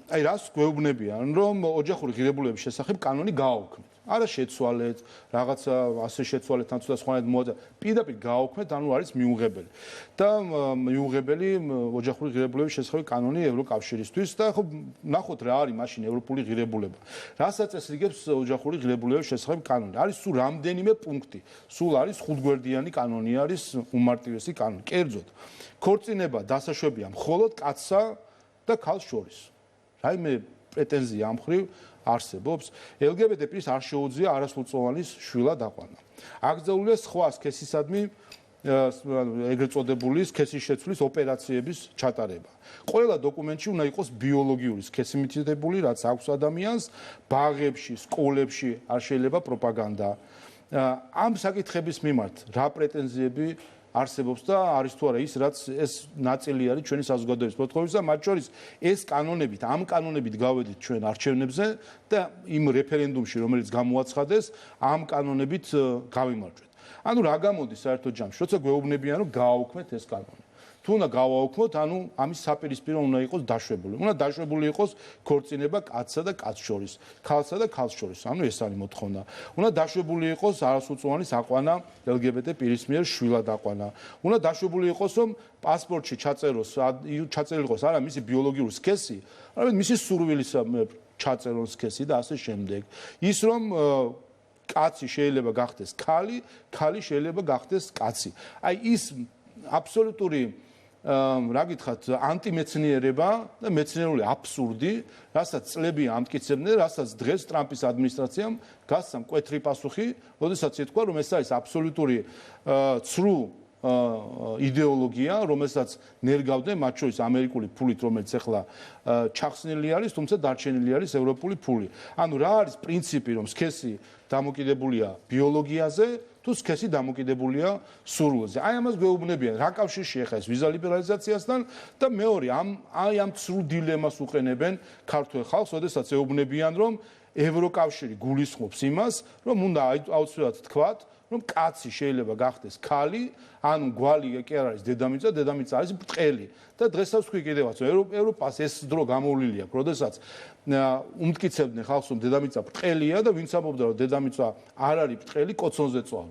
აი რას გვეუბნებიან, რომ ოჯახური ღირებულების შესახებ კანონი გააუქმეთ. არა შეცვალეთ, რაღაცა ასე შეცვალეთ, ან ცოტა სხვანაირად მოაწერეთ. პირდაპირ გააუქმეთ, ანუ არის მიუღებელი. და მიუღებელი ოჯახური ღირებულების შესახებ კანონი ევროკავშირისთვის და ხო ნახოთ რა არის მაშინ ევროპული ღირებულება. რასაც წესრიგებს ოჯახური ღირებულების შესახებ კანონი. არის სულ რამდენიმე პუნქტი. სულ არის 5 გვერდიანი კანონი, არის უმარტივესი კანონი. კერძოდ, ქორწინება დასაშვებია მხოლოდ კაცსა და ქალს შორის. რაიმე პრეტენზია ამ მხრივ არსებობს. LGBT პირს არ შეუძლია არასრულწლოვანის შვილად აყვანა. აკრძალულია სხვა სქესისადმი ეგრეთ წოდებული სქესის შეცვლის ოპერაციების ჩატარება. ყველა დოკუმენტში უნდა იყოს ბიოლოგიური სქესი მითითებული, რაც აქვს ადამიანს, ბაღებში, სკოლებში არ შეიძლება პროპაგანდა. ამ საკითხების მიმართ რა პრეტენზიები არსებობს და არის თუ არა ის, რაც ეს ნაწილი არის ჩვენი საზოგადოების მოთხოვნისა, მათ შორის ეს კანონებით, ამ კანონებით გავედით ჩვენ არჩევნებზე და იმ რეფერენდუმში, რომელიც გამოაცხადეს, ამ კანონებით გავიმარჯვეთ. ანუ რა გამოდის საერთოდ ჯამში, როცა გვეუბნებიან, რომ გააუქმეთ ეს კანონი. თუ უნდა გავაუქმოთ, ანუ ამის საპირისპირო უნდა იყოს დაშვებული. უნდა დაშვებული იყოს ქორწინება კაცსა და კაცს შორის, ქალსა და ქალს შორის. ანუ ეს არის მოთხოვნა. უნდა დაშვებული იყოს არასრულწლოვანის აყვანა LGBT პირის მიერ შვილად აყვანა. უნდა დაშვებული იყოს, რომ პასპორტში ჩაწერილიყოს არა მისი ბიოლოგიური სქესი, არამედ მისი სურვილის ჩაწერილ სქესი და ასე შემდეგ. ის რომ კაცი შეიძლება გახდეს ქალი, ქალი შეიძლება გახდეს კაცი. აი ის აბსოლუტური რა გითხრათ, ანტიმეცნიერება და მეცნიერული აბსურდი, რასაც წლები ამტკიცებდნენ, რასაც დღეს ტრამპის ადმინისტრაციამ გასცა მკვეთრი პასუხი, როდესაც ითქვა, რომ ეს არის აბსოლუტური ცრუ იდეოლოგია, რომელსაც ნერგავდნენ მათ შორის ამერიკული ფულით, რომელიც ახლა ჩახსნილი არის, თუმცა დარჩენილი არის ევროპული ფული. ანუ რა არის პრინციპი, რომ სქესი დამოკიდებულია ბიოლოგიაზე, თუ სქესი დამოკიდებულია სურვილზე. აი ამას გვეუბნებიან, რა კავშირში ახლა ეს ვიზა ლიბერალიზაციასთან და მეორე ამ ცრუ დილემას უყენებენ ქართველ ხალხს, როდესაც ეუბნებიან, რომ ევროკავშირი გულისხმობს იმას, რომ უნდა აუცილებლად თქვათ, რომ კაცი შეიძლება გახდეს ქალი, ანუ გვალი კი არ არის დედამიწა, დედამიწა არის ბრტყელი. და დღესაც ვთქვი კიდევაც, ევროპას ეს დრო გამოვლილი აქვს, როდესაც უმტკიცებდნენ ხალხს, რომ დედამიწა ბრტყელია და ვინც ამბობდა, რომ დედამიწა არ არის ბრტყელი, კოცონზე წვავდა.